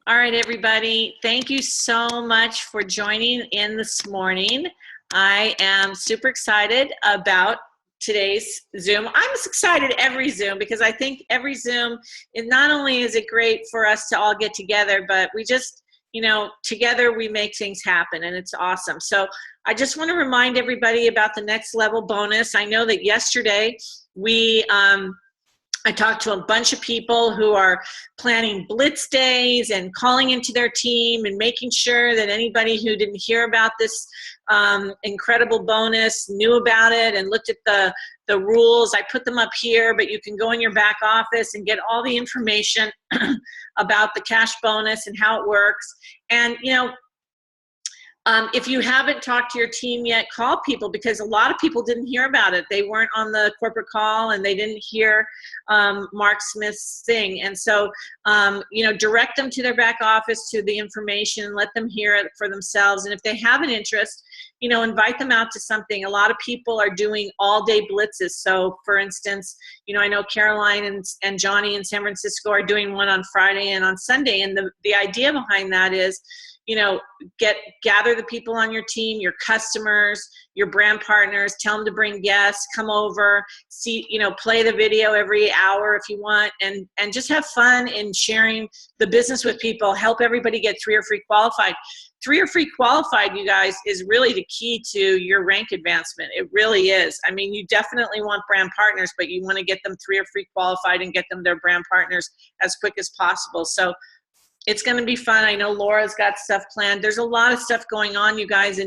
All right, everybody. Thank you so much for joining in this morning. I am super excited about today's Zoom. I'm excited every Zoom because I think every Zoom, not only is it great for us to all get together, but we just, together we make things happen, and it's awesome. So I just want to remind everybody about the next level bonus. I know that yesterday I talked to a bunch of people who are planning blitz days and calling into their team and making sure that anybody who didn't hear about this incredible bonus knew about it and looked at the rules. I put them up here, but you can go in your back office and get all the information about the cash bonus and how it works. And, if you haven't talked to your team yet, call people, because a lot of people didn't hear about it. They weren't on the corporate call and they didn't hear Mark Smith's thing. And so, direct them to their back office, to the information, let them hear it for themselves. And if they have an interest, invite them out to something. A lot of people are doing all-day blitzes. So, for instance, I know Caroline and Johnny in San Francisco are doing one on Friday and on Sunday. And the idea behind that is, gather the people on your team, your customers, your brand partners, tell them to bring guests, come over, see, play the video every hour if you want, and just have fun in sharing the business with people, help everybody get 3 or free qualified. 3 or free qualified, you guys, is really the key to your rank advancement. It really is. I mean, you definitely want brand partners, but you want to get them 3 or free qualified and get them their brand partners as quick as possible. So it's going to be fun. I know Laura's got stuff planned. There's a lot of stuff going on, you guys,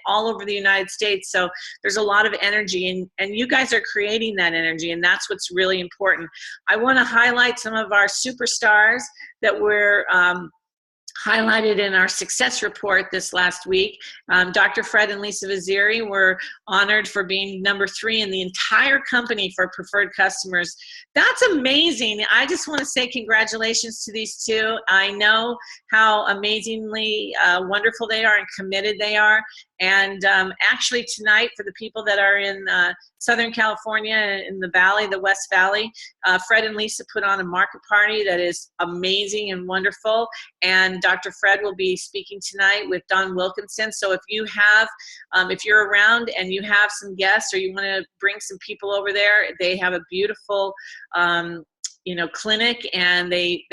all over the United States. So there's a lot of energy, and you guys are creating that energy, and that's what's really important. I want to highlight some of our superstars that were highlighted in our success report this last week. Dr. Fred and Lisa Vaziri were honored for being number 3 in the entire company for preferred customers. That's amazing. I just want to say congratulations to these two. I know how amazingly wonderful they are and committed they are. And actually tonight, for the people that are in Southern California, in the Valley, the West Valley, Fred and Lisa put on a market party that is amazing and wonderful. And Dr. Fred will be speaking tonight with Don Wilkinson. So if you have, if you're around and you have some guests, or you want to bring some people over there, they have a beautiful clinic, and they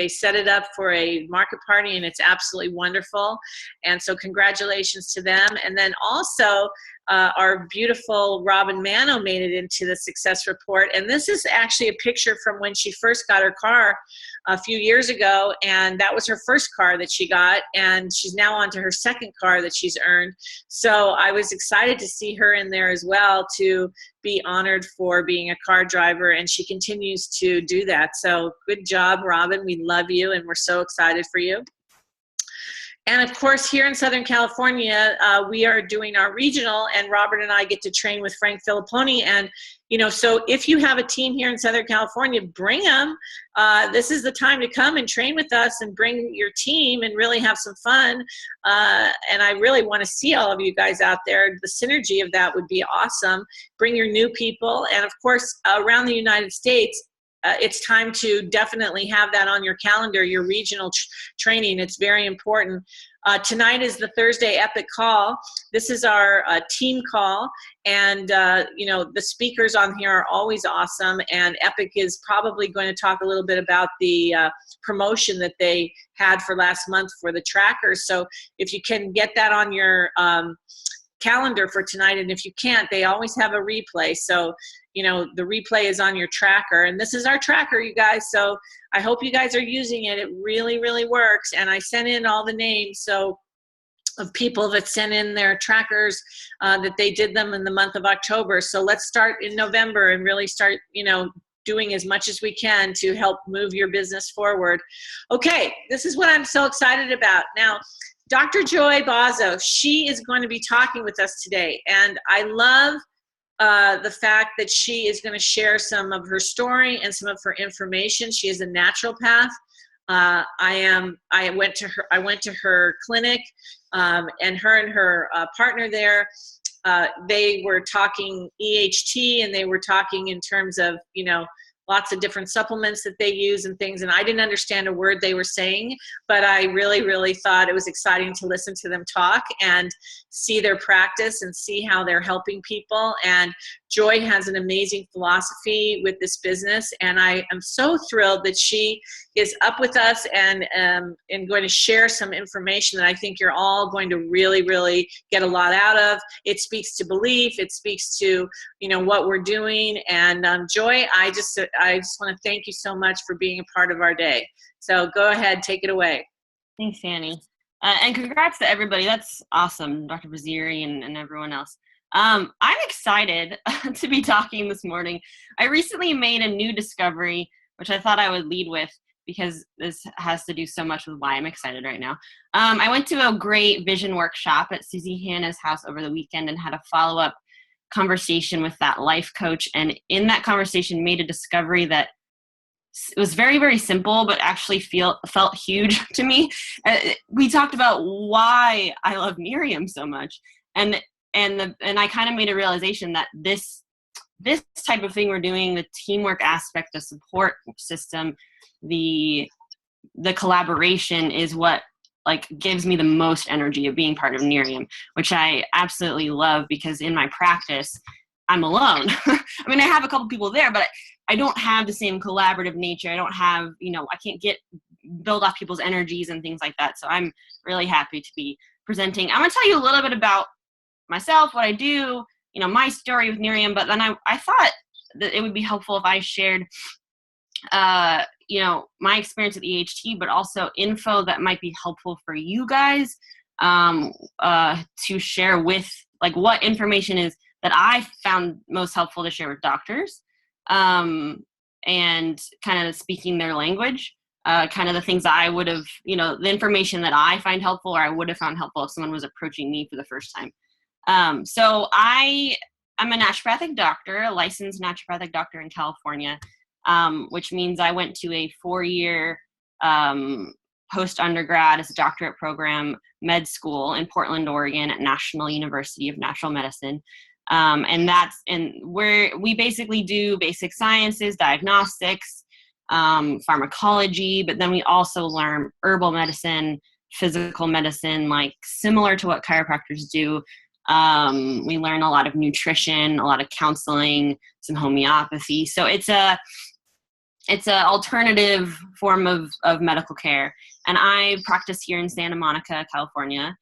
set it up for a market party, and it's absolutely wonderful. And so congratulations to them. And then also our beautiful Robin Mano made it into the success report. And this is actually a picture from when she first got her car a few years ago, and that was her first car that she got, and she's now on to her second car that she's earned. So I was excited to see her in there as well, to be honored for being a car driver, and she continues to do that. So good job, Robin. We love you, and we're so excited for you. And of course, here in Southern California, we are doing our regional, and Robert and I get to train with Frank Filipponi. And, so if you have a team here in Southern California, bring them. This is the time to come and train with us and bring your team and really have some fun. And I really want to see all of you guys out there. The synergy of that would be awesome. Bring your new people. And of course, around the United States, it's time to definitely have that on your calendar, your regional training. It's very important. Tonight is the Thursday Epic call. This is our team call, and the speakers on here are always awesome, and Epic is probably going to talk a little bit about the promotion that they had for last month for the trackers. So if you can get that on your calendar for tonight, and if you can't, they always have a replay. So the replay is on your tracker, and this is our tracker, you guys. So I hope you guys are using it. It really, really works. And I sent in all the names of people that sent in their trackers, that they did them in the month of October. So let's start in November and really start, doing as much as we can to help move your business forward. Okay, this is what I'm so excited about. Now, Dr. Joy Bozzo, she is going to be talking with us today, and I love the fact that she is going to share some of her story and some of her information. She is a naturopath. I went to her clinic, and her partner there, they were talking EHT, and they were talking in terms of lots of different supplements that they use and things. And I didn't understand a word they were saying, but I really, really thought it was exciting to listen to them talk and see their practice and see how they're helping people. And Joy has an amazing philosophy with this business, and I am so thrilled that she is up with us and going to share some information that I think you're all going to really, really get a lot out of. It speaks to belief. It speaks to, you know, what we're doing. And Joy, I just want to thank you so much for being a part of our day. So go ahead, take it away. Thanks, Annie. And congrats to everybody. That's awesome, Dr. Baziri and everyone else. I'm excited to be talking this morning. I recently made a new discovery, which I thought I would lead with because this has to do so much with why I'm excited right now. I went to a great vision workshop at Susie Hannah's house over the weekend and had a follow-up conversation with that life coach. And in that conversation made a discovery that it was very, very simple, but actually felt huge to me. We talked about why I love Miriam so much. And I kind of made a realization that this type of thing we're doing, the teamwork aspect, the support system, the collaboration is what like gives me the most energy of being part of Miriam, which I absolutely love because in my practice, I'm alone. I mean, I have a couple people there, but I don't have the same collaborative nature. I don't have, I can't build off people's energies and things like that. So I'm really happy to be presenting. I'm going to tell you a little bit about myself, what I do, my story with Miriam, but then I thought that it would be helpful if I shared, my experience with EHT, but also info that might be helpful for you guys to share with, like, what information is that I found most helpful to share with doctors, and kind of speaking their language, kind of the things I would have, the information that I find helpful or I would have found helpful if someone was approaching me for the first time. So I'm a naturopathic doctor, a licensed naturopathic doctor in California, which means I went to a 4-year post-undergrad as a doctorate program med school in Portland, Oregon at National University of Natural Medicine. And where we basically do basic sciences, diagnostics, pharmacology, but then we also learn herbal medicine, physical medicine, like similar to what chiropractors do. We learn a lot of nutrition, a lot of counseling, some homeopathy. So it's a alternative form of medical care. And I practice here in Santa Monica, California.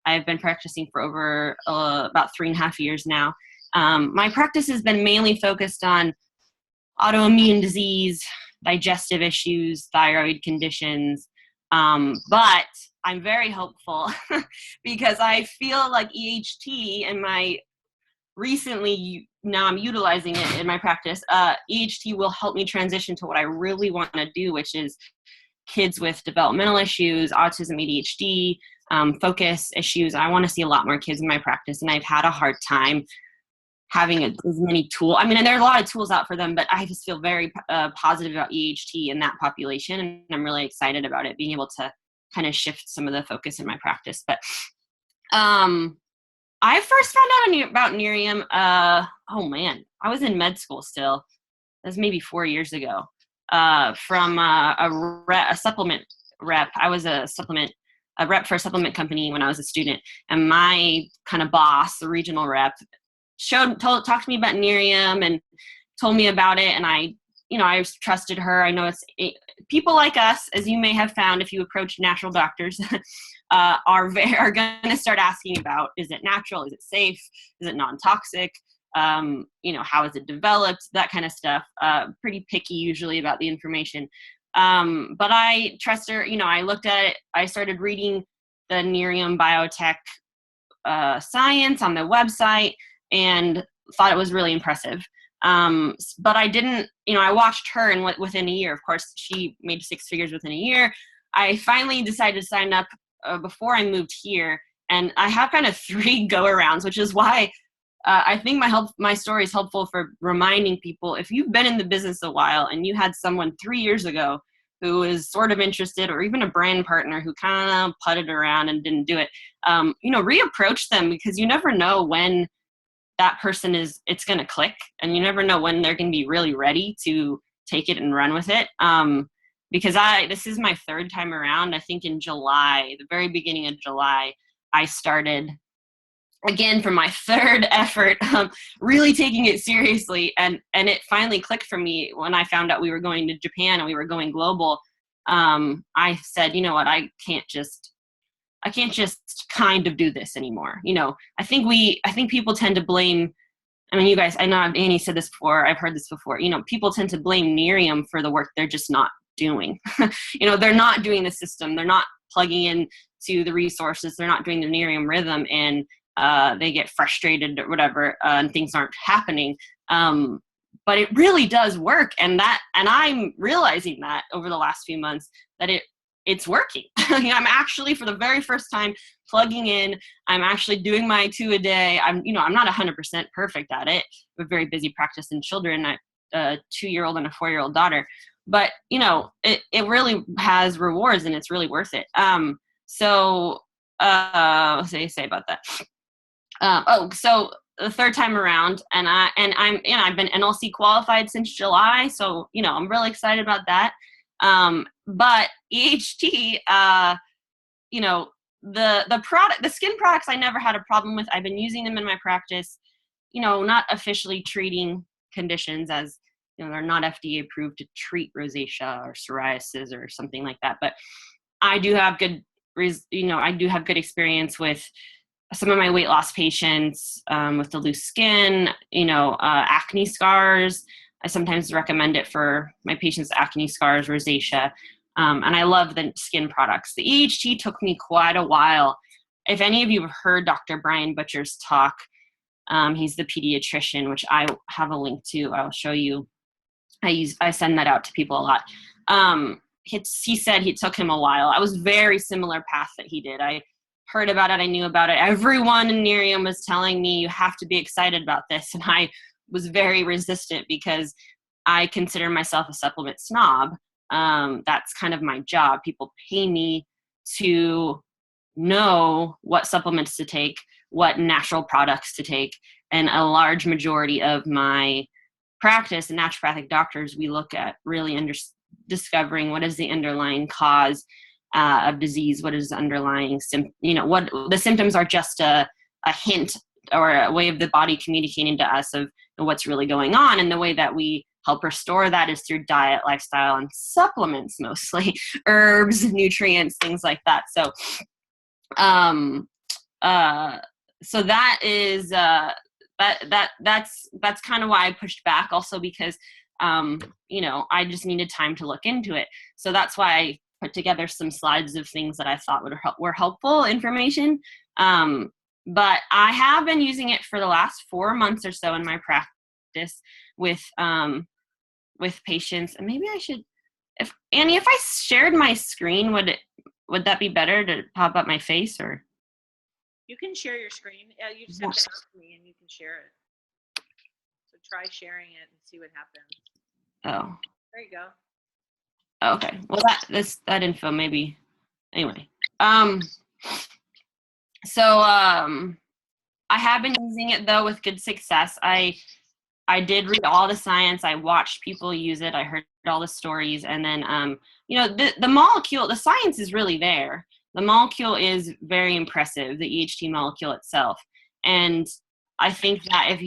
I've been practicing for over about 3.5 years now. My practice has been mainly focused on autoimmune disease, digestive issues, thyroid conditions. But I'm very hopeful because I feel like EHT and now I'm utilizing it in my practice. EHT will help me transition to what I really want to do, which is kids with developmental issues, autism, ADHD, focus issues. I want to see a lot more kids in my practice, and I've had a hard time having as many tools. I mean, and there are a lot of tools out for them, but I just feel very positive about EHT in that population, and I'm really excited about it, being able to kind of shift some of the focus in my practice. But I first found out about Miriam, I was in med school still. That was maybe 4 years ago, from a supplement rep. I was a rep for a supplement company when I was a student, and my kind of boss, the regional rep, talked to me about Miriam and told me about it, and I trusted her. I know people like us, as you may have found if you approach natural doctors, are going to start asking about, is it natural? Is it safe? Is it non-toxic? How is it developed? That kind of stuff. Pretty picky usually about the information. But I trust her. I looked at it. I started reading the Miriam Biotech science on the website and thought it was really impressive. But I didn't, I watched her, and within a year, of course, she made 6 figures within a year. I finally decided to sign up before I moved here, and I have kind of 3 go-arounds, which is why I think my story is helpful for reminding people, if you've been in the business a while and you had someone 3 years ago who is sort of interested, or even a brand partner who kind of putted around and didn't do it, reapproach them, because you never know when that person it's going to click, and you never know when they're going to be really ready to take it and run with it. Because this is my third time around. I think in July, the very beginning of July, I started again for my third effort, really taking it seriously. And it finally clicked for me when I found out we were going to Japan and we were going global. I said, you know what, I can't just kind of do this anymore. I think people tend to blame, I mean, you guys, I know Annie said this before, I've heard this before, people tend to blame Nerium for the work they're just not doing. They're not doing the system, they're not plugging in to the resources, they're not doing the Nerium rhythm, and they get frustrated or whatever, and things aren't happening. But it really does work, and I'm realizing that over the last few months that it's working. I'm actually, for the very first time, plugging in. I'm actually doing my 2 a day. I'm not 100% perfect at it. I have a very busy practice in children. I have a 2-year-old and a 4-year-old daughter. But, it really has rewards, and it's really worth it. What do you say about that? So the third time around, and I've been NLC qualified since July. So, I'm really excited about that. But EHT, the skin products I never had a problem with. I've been using them in my practice, not officially treating conditions, as they're not FDA approved to treat rosacea or psoriasis or something like that. But I do have good experience with some of my weight loss patients, with the loose skin, acne scars. I sometimes recommend it for my patients' acne scars, rosacea. And I love the skin products. The EHT took me quite a while. If any of you have heard Dr. Brian Butcher's talk, he's the pediatrician, which I have a link to. I'll show you. I send that out to people a lot. He said it took him a while. I was very similar path that he did. I heard about it. I knew about it. Everyone in Nerium was telling me, you have to be excited about this. And I was very resistant because I consider myself a supplement snob. That's kind of my job. People pay me to know what supplements to take, what natural products to take. And a large majority of my practice and naturopathic doctors, we look at really discovering what is the underlying cause of disease, what is the underlying what the symptoms are, just a hint or a way of the body communicating to us of what's really going on. And the way that we help restore that is through diet, lifestyle, and supplements, mostly herbs, nutrients, things like that. So that is that's kind of why I pushed back, also because I just needed time to look into it. So that's why I put together some slides of things that I thought were helpful information. But I have been using it for the last 4 months or so in my practice with patients. And maybe I should, if I shared my screen, would that be better to pop up my face? Or you can share your screen. You just have to ask me and you can share it. So try sharing it and see what happens. Oh, there you go. Okay. Well, that info maybe. Anyway, I have been using it though with good success. I did read all the science. I watched people use it. I heard all the stories, and then the molecule, the science is really there. The molecule is very impressive, the EHT molecule itself, and I think that if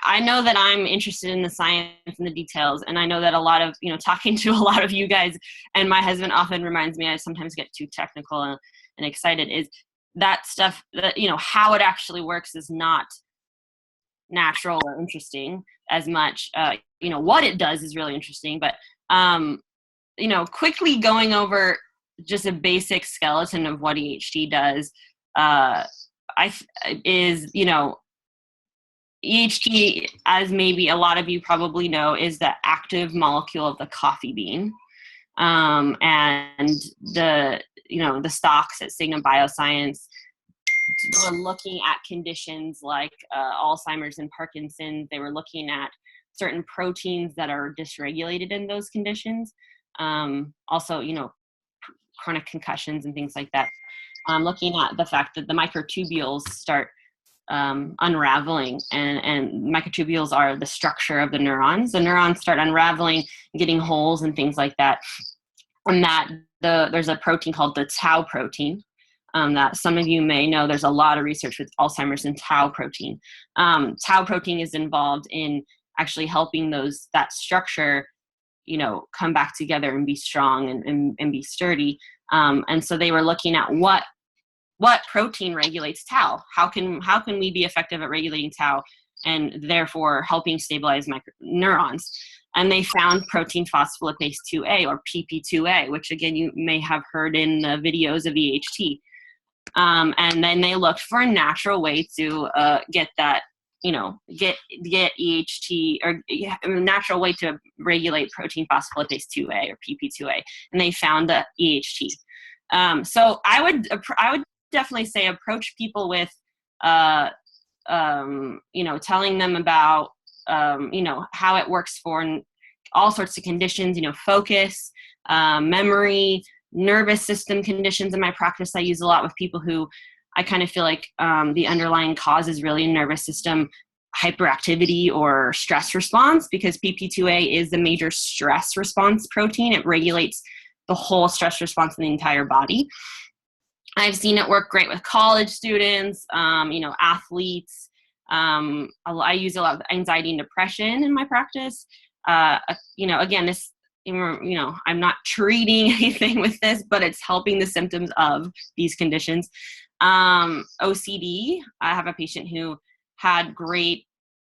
I know that I'm interested in the science and the details, and I know that a lot of, talking to a lot of you guys, and my husband often reminds me I sometimes get too technical and excited, is that stuff that, how it actually works is not natural or interesting as much. What it does is really interesting, but, quickly going over just a basic skeleton of what EHT does, EHT, as maybe a lot of you probably know, is the active molecule of the coffee bean. And the stocks at Sigma Bioscience were looking at conditions like Alzheimer's and Parkinson's. They were looking at certain proteins that are dysregulated in those conditions. Also, chronic concussions and things like that. Looking at the fact that the microtubules start unraveling, and microtubules are the structure of the neurons. The neurons start unraveling, getting holes and things like that. And that there's a protein called the tau protein that some of you may know. There's a lot of research with Alzheimer's and tau protein. Tau protein is involved in actually helping that structure, come back together and be strong and be sturdy. And so they were looking at what protein regulates tau. How can we be effective at regulating tau and therefore helping stabilize neurons? And they found protein phospholipase 2A, or PP2A, which again you may have heard in the videos of EHT. And then they looked for a natural way to get that, get EHT, or a natural way to regulate protein phospholipase 2A or PP2A, and they found the EHT. So I would definitely say approach people with, telling them about, how it works for all sorts of conditions, focus, memory, nervous system conditions. In my practice, I use a lot with people who I kind of feel like the underlying cause is really nervous system hyperactivity or stress response, because PP2A is the major stress response protein. It regulates the whole stress response in the entire body. I've seen it work great with college students, athletes. I use a lot of anxiety and depression in my practice. Again, this, I'm not treating anything with this, but it's helping the symptoms of these conditions. OCD, I have a patient who had great,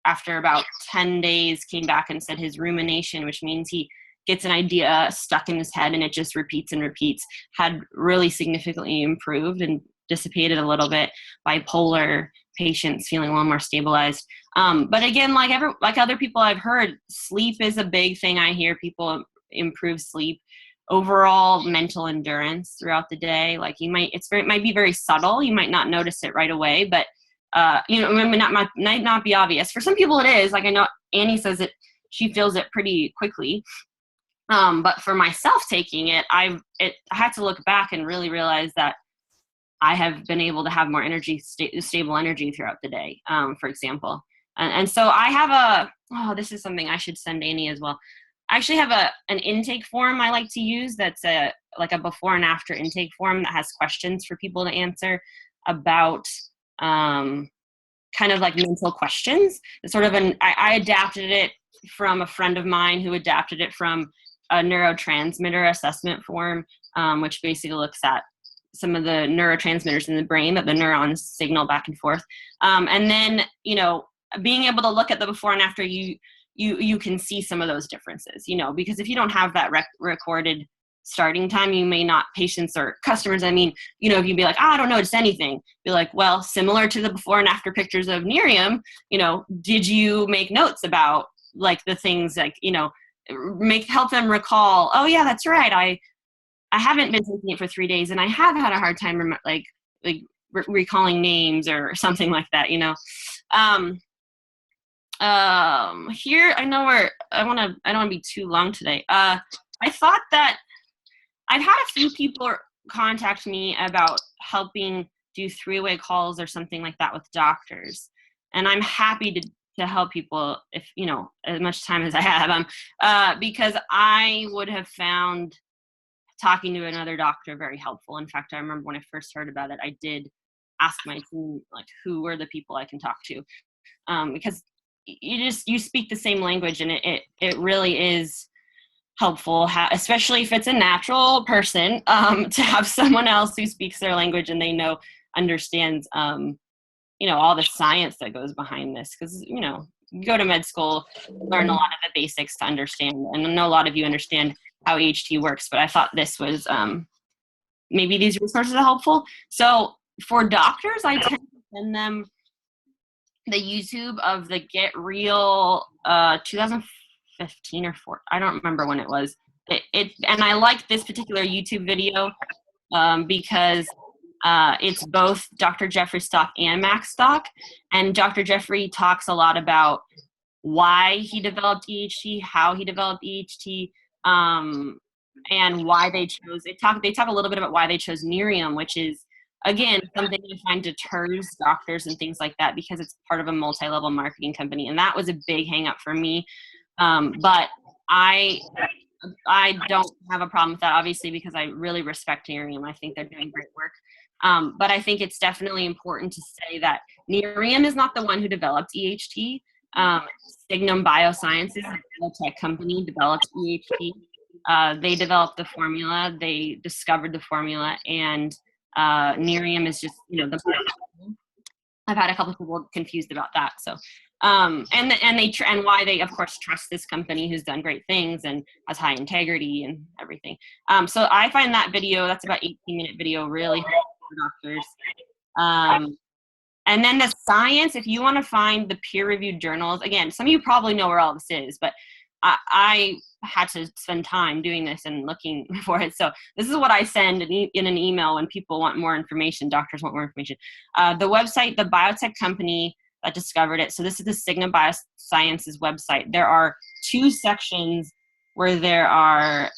after about 10 days, came back and said his rumination, which means he gets an idea stuck in his head and it just repeats and repeats, had really significantly improved and dissipated a little bit. Bipolar patients feeling a little more stabilized. But again, like other people I've heard, sleep is a big thing. I hear people improve sleep. Overall mental endurance throughout the day. Like it might be very subtle. You might not notice it right away, but it might not be obvious. For some people it is. Like I know Annie says it, she feels it pretty quickly. But for myself taking it, I had to look back and really realize that I have been able to have more energy, stable energy throughout the day, for example. And so I have this is something I should send Annie as well. I actually have an intake form I like to use that's like a before and after intake form that has questions for people to answer about kind of like mental questions. It's sort of I adapted it from a friend of mine who adapted it from a neurotransmitter assessment form, which basically looks at some of the neurotransmitters in the brain that the neurons signal back and forth. And then, being able to look at the before and after, you can see some of those differences, because if you don't have that recorded starting time, you may not, patients or customers, if you'd be like, I don't notice anything, be like, well, similar to the before and after pictures of Nerium, did you make notes about like the things like, help them recall, oh yeah, that's right, I haven't been taking it for 3 days and I have had a hard time recalling names or something like that, Here, I know I don't want to be too long today. I thought that I've had a few people contact me about helping do three-way calls or something like that with doctors. And I'm happy to help people if, as much time as I have, because I would have found talking to another doctor very helpful. In fact, I remember when I first heard about it, I did ask my team, like, who are the people I can talk to? Because you speak the same language, and it really is helpful, especially if it's a natural person, to have someone else who speaks their language and they understands, all the science that goes behind this. Because, you go to med school, learn a lot of the basics to understand. And I know a lot of you understand how EHT works, but I thought this was, maybe these resources are helpful. So for doctors, I tend to send them the YouTube of the Get Real 2015 or 4. I don't remember when it was. And I like this particular YouTube video because it's both Dr. Jeffrey Stock and Max Stock. And Dr. Jeffrey talks a lot about why he developed EHT, how he developed EHT, and why they chose. They talk a little bit about why they chose Nerium, which is again, something I find deters doctors and things like that because it's part of a multi-level marketing company. And that was a big hang up for me. But I don't have a problem with that, obviously, because I really respect Nerium. I think they're doing great work. But I think it's definitely important to say that Nerium is not the one who developed EHT. Signum Biosciences, a biotech company, developed EHT. They developed the formula, they discovered the formula, and Nerium is just, the I've had a couple of people confused about that. So, and why they of course trust this company who's done great things and has high integrity and everything. So I find that video, that's about 18-minute video, really helpful for doctors. And then the science, if you want to find the peer-reviewed journals, again, some of you probably know where all this is, but I had to spend time doing this and looking for it. So this is what I send in an email when people want more information, doctors want more information. The website, the biotech company that discovered it, so this is the Signum Biosciences website. There are 2 sections where there are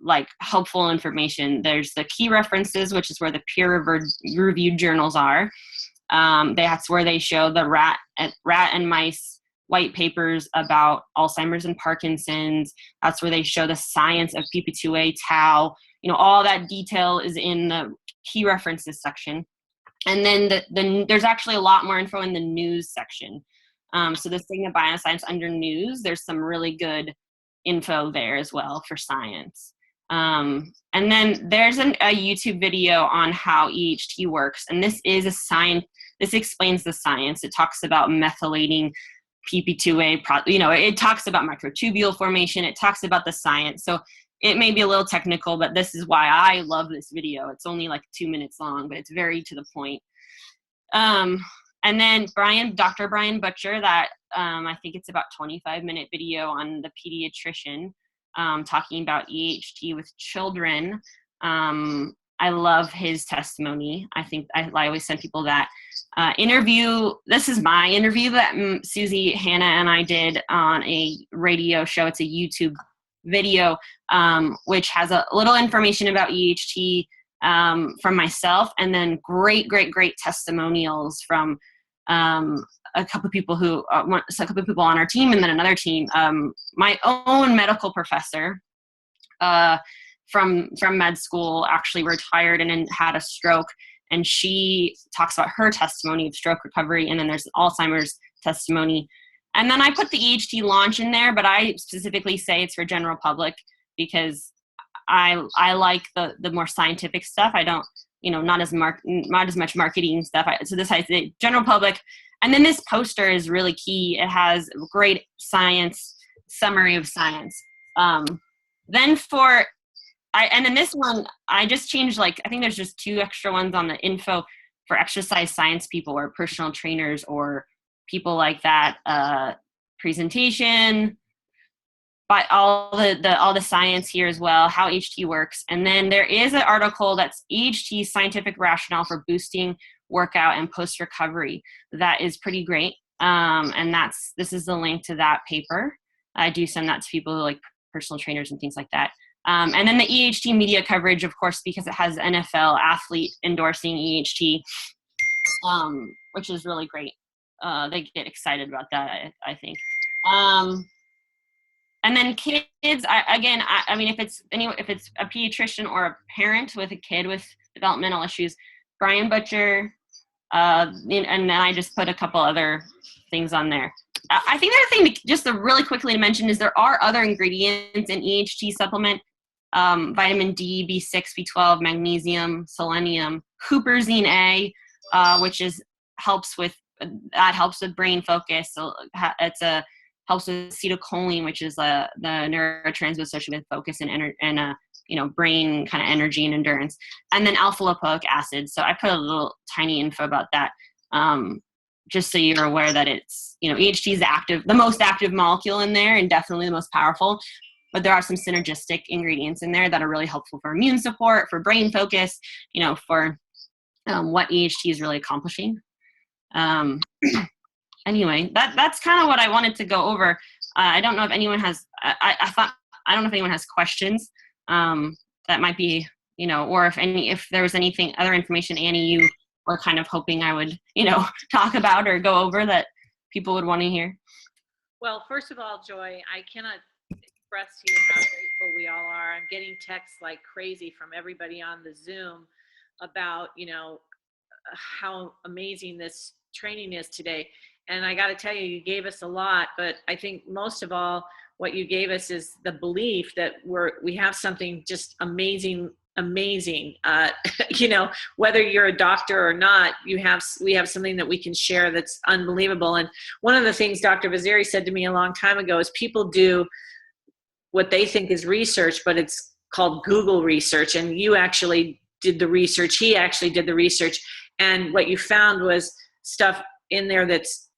like helpful information. There's the key references, which is where the peer-reviewed journals are. That's where they show the rat and mice white papers about Alzheimer's and Parkinson's. That's where they show the science of PP2A, tau. All that detail is in the key references section. And then there's actually a lot more info in the news section. So the Signum Bioscience under news, there's some really good info there as well for science. And then there's a YouTube video on how EHT works. And this is a science. This explains the science. It talks about methylating PP2A, it talks about microtubule formation. It talks about the science. So it may be a little technical, but this is why I love this video. It's only like 2 minutes long, but it's very to the point. And then Dr. Brian Butcher, that I think it's about 25-minute video on the pediatrician talking about EHT with children. I love his testimony. I think I always send people that interview. This is my interview that Susie, Hannah, and I did on a radio show. It's a YouTube video, which has a little information about EHT from myself, and then great testimonials from a couple of people on our team, and then another team. My own medical professor from med school actually retired and then had a stroke, and she talks about her testimony of stroke recovery. And then there's Alzheimer's testimony. And then I put the EHT launch in there, but I specifically say it's for general public because I like the more scientific stuff. I don't, not as much marketing stuff. So this has the general public. And then this poster is really key. It has great summary of science. And then this one, I just changed, I think there's just 2 extra ones on the info for exercise science people or personal trainers or people like that. Presentation, but all the science here as well, how EHT works. And then there is an article that's EHT scientific rationale for boosting workout and post-recovery. That is pretty great. And this is the link to that paper. I do send that to people like personal trainers and things like that. And then the EHT media coverage, of course, because it has NFL athlete endorsing EHT, which is really great. They get excited about that, I think. And then kids, I mean, if it's a pediatrician or a parent with a kid with developmental issues, Brian Butcher, and then I just put a couple other things on there. I think the other thing just really quickly to mention is there are other ingredients in EHT supplement. Vitamin D, B6, B12, magnesium, selenium, huperzine A, which helps with brain focus. So helps with acetylcholine, which is the neurotransmitter associated with focus and brain kind of energy and endurance. And then alpha lipoic acid. So I put a little tiny info about that, just so you're aware that it's EHT is the most active molecule in there, and definitely the most powerful. But there are some synergistic ingredients in there that are really helpful for immune support, for brain focus, for what EHT is really accomplishing. Anyway, that's kind of what I wanted to go over. I don't know if anyone has. I don't know if anyone has questions that might be or if there was anything, other information, Annie, you were kind of hoping I would, talk about or go over that people would want to hear. Well, first of all, Joy, I cannot express to you how grateful we all are. I'm getting texts like crazy from everybody on the Zoom about, how amazing this training is today. And I got to tell you, you gave us a lot, but I think most of all, what you gave us is the belief that we have something just amazing. Whether you're a doctor or not, we have something that we can share that's unbelievable. And one of the things Dr. Vaziri said to me a long time ago is people do what they think is research, but it's called Google research. And you actually did the research. He actually did the research. And what you found was stuff in there that's,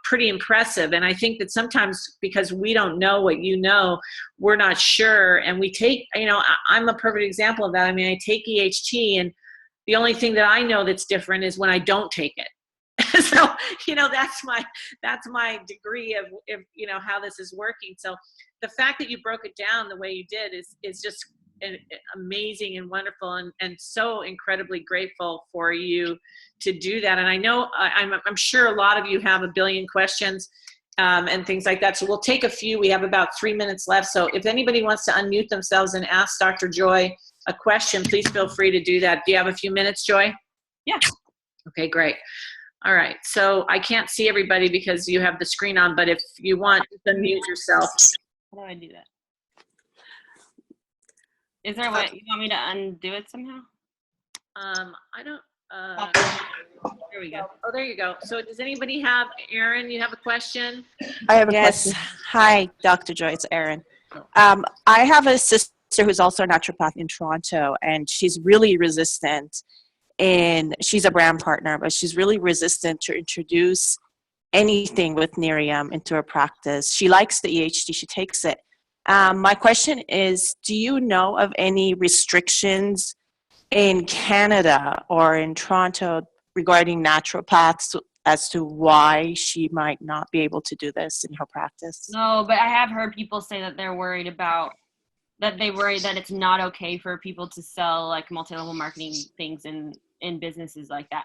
pretty impressive. And I think that sometimes because we don't know what we're not sure. And we take, I'm a perfect example of that. I mean, I take EHT, and the only thing that I know that's different is when I don't take it. So, that's my degree of how this is working. So the fact that you broke it down the way you did is just amazing and wonderful, and so incredibly grateful for you to do that. And I know I'm sure a lot of you have a billion questions and things like that. So we'll take a few. We have about 3 minutes left. So if anybody wants to unmute themselves and ask Dr. Joy a question, please feel free to do that. Do you have a few minutes, Joy? Yeah. Okay, great. All right. So I can't see everybody because you have the screen on, but if you want, just unmute yourself. How do I do that? Is there a way you want me to undo it somehow? I don't. There we go. Oh, there you go. So does anybody have, Erin, you have a question? I have a question. Hi, Dr. Joy, it's Erin. I have a sister who's also a naturopath in Toronto, and she's really resistant, and she's a brand partner, but she's really resistant to introduce anything with Nerium into her practice. She likes the EHT, she takes it. My question is, do you know of any restrictions in Canada or in Toronto regarding naturopaths as to why she might not be able to do this in her practice? No, but I have heard people say that they're worried about that it's not okay for people to sell like multi-level marketing things in businesses like that.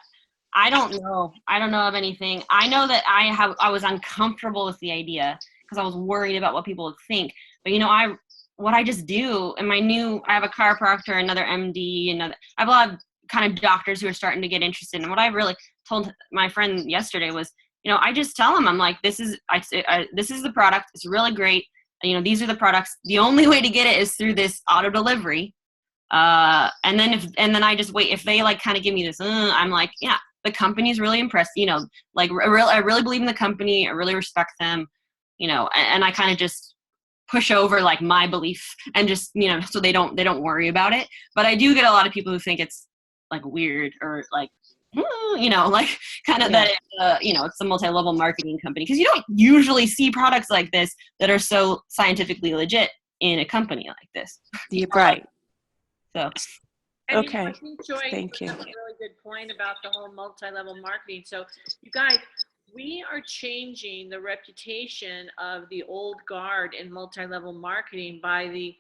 I don't know of anything. I know that I was uncomfortable with the idea because I was worried about what people would think. But what I just do, and I have a chiropractor, another MD, I have a lot of kind of doctors who are starting to get interested. And what I really told my friend yesterday was, I just tell them, I'm like, this is the product. It's really great. These are the products. The only way to get it is through this auto delivery. And then I just wait. If they like kind of give me this, I'm like, yeah, the company's really impressed. I really believe in the company. I really respect them. And I kind of just push over like my belief and just so they don't worry about it. But I do get a lot of people who think it's like weird or like like kind of that it's a multi-level marketing company, because you don't usually see products like this that are so scientifically legit in a company like this. You're right. So and okay, I think Joy, thank you. that's a really good point about the whole multi-level marketing. So you guys, we are changing the reputation of the old guard in multi-level marketing by the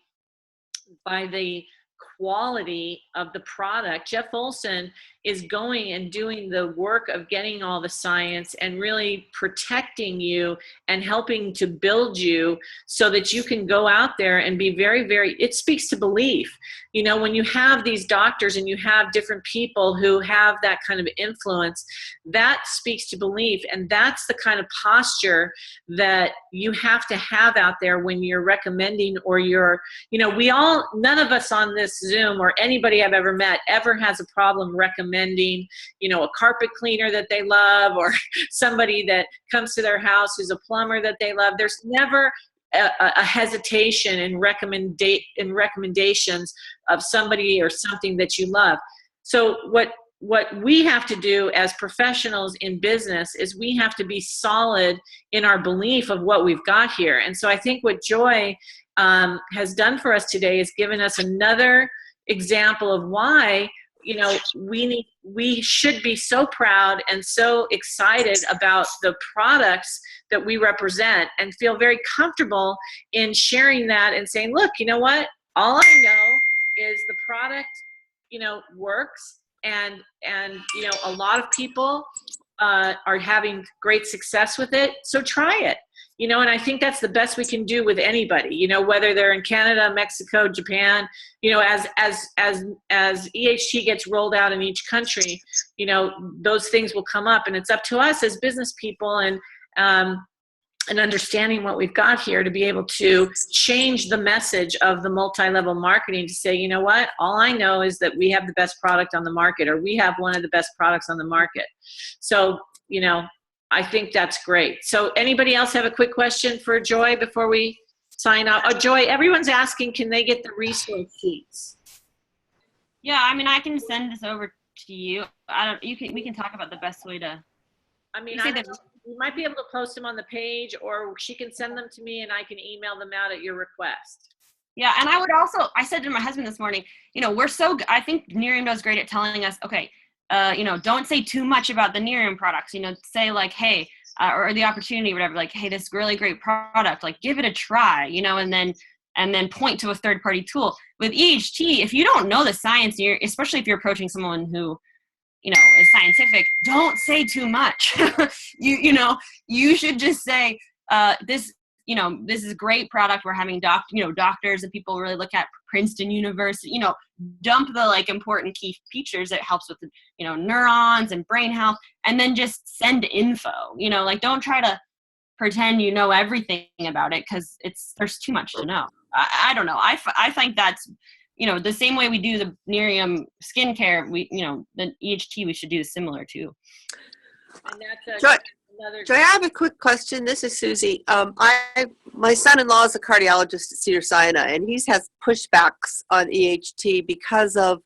quality of the product. Jeff Olson is going and doing the work of getting all the science and really protecting you and helping to build you so that you can go out there and be very, very, it speaks to belief. When you have these doctors and you have different people who have that kind of influence, that speaks to belief. And that's the kind of posture that you have to have out there when you're recommending, or none of us on this Zoom or anybody I've ever met ever has a problem recommending, a carpet cleaner that they love, or somebody that comes to their house who's a plumber that they love. There's never a hesitation in recommendations of somebody or something that you love. So what we have to do as professionals in business is we have to be solid in our belief of what we've got here. And so I think what Joy has done for us today is given us another example of why we should be so proud and so excited about the products that we represent, and feel very comfortable in sharing that and saying, look, you know what? All I know is the product works, and a lot of people are having great success with it. So try it. And I think that's the best we can do with anybody, whether they're in Canada, Mexico, Japan, as EHT gets rolled out in each country, those things will come up, and it's up to us as business people and understanding what we've got here to be able to change the message of the multi-level marketing to say, you know what, all I know is that we have the best product on the market, or we have one of the best products on the market. So, I think that's great. So anybody else have a quick question for Joy before we sign off? Oh, Joy, everyone's asking, can they get the resource sheets? Yeah, I mean, I can send this over to you. We can talk about the best way to. I mean, you might be able to post them on the page, or she can send them to me and I can email them out at your request. Yeah, and I said to my husband this morning, I think Nerium does great at telling us, okay, don't say too much about the Nerium products, say like, hey, or the opportunity, whatever, like, hey, this really great product, like give it a try, and then point to a third-party tool. With EHT, if you don't know the science, especially if you're approaching someone who, is scientific, don't say too much. You should just say, this is a great product. We're having doctors and people really look at Princeton University, dump the like important key features that helps with, neurons and brain health, and then just send info, don't try to pretend you know everything about it, because there's too much to know. I don't know. I think that's, the same way we do the Nerium skincare, the EHT we should do similar too. And that's Joy, I have a quick question. This is Susie. My son-in-law is a cardiologist at Cedars-Sinai, and he has pushbacks on EHT because of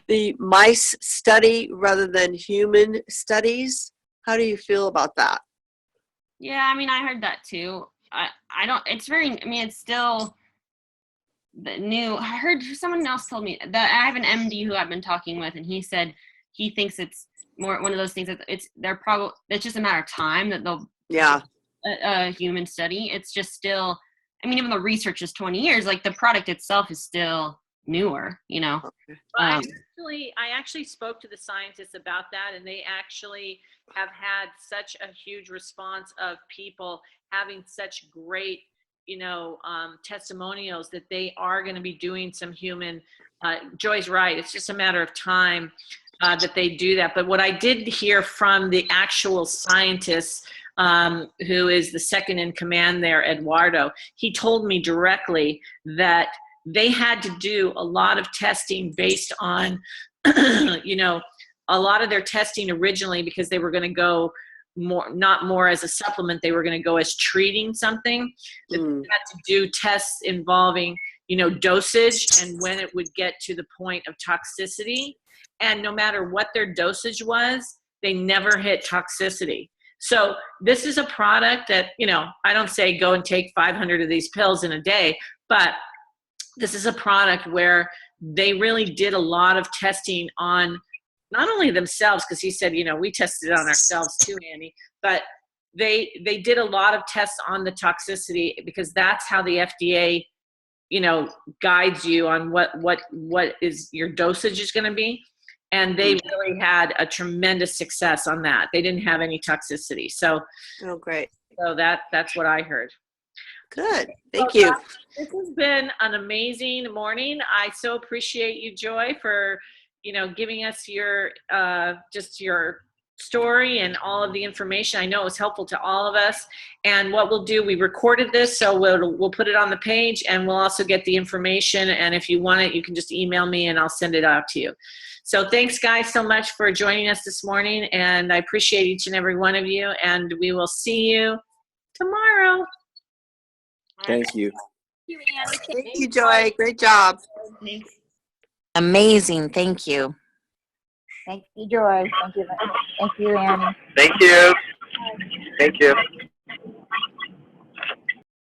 the mice study rather than human studies. How do you feel about that? Yeah, I mean, I heard that too. It's still the new. I heard someone else told me that I have an MD who I've been talking with, and he said he thinks it's more one of those things that it's just a matter of time that they'll a human study. It's just still, I mean, even though research is 20 years, like the product itself is still newer, Well, I actually spoke to the scientists about that, and they actually have had such a huge response of people having such great, testimonials that they are going to be doing some human. Joy's right. It's just a matter of time that they do that. But what I did hear from the actual scientists, who is the second in command there, Eduardo, he told me directly that they had to do a lot of testing based on, a lot of their testing originally, because they were going to go not more as a supplement, they were going to go as treating something. They had to do tests involving, dosage and when it would get to the point of toxicity. And no matter what their dosage was, they never hit toxicity. So this is a product that, I don't say go and take 500 of these pills in a day, but this is a product where they really did a lot of testing on not only themselves, because he said, we tested it on ourselves too, Annie, but they did a lot of tests on the toxicity, because that's how the FDA, guides you on what is your dosage is going to be. And they really had a tremendous success on that. They didn't have any toxicity. So, oh, great. So that's what I heard. Good. Thank you. This has been an amazing morning. I so appreciate you, Joy, for giving us your just your story and all of the information. I know it was helpful to all of us. And what we'll do, we recorded this, so we'll put it on the page, and we'll also get the information. And if you want it, you can just email me and I'll send it out to you. So thanks, guys, so much for joining us this morning. And I appreciate each and every one of you. And we will see you tomorrow. Thank you. Thank you, Joy. Great job. Amazing. Thank you. Thank you, Joy. Thank you, Annie. Thank you. Thank you.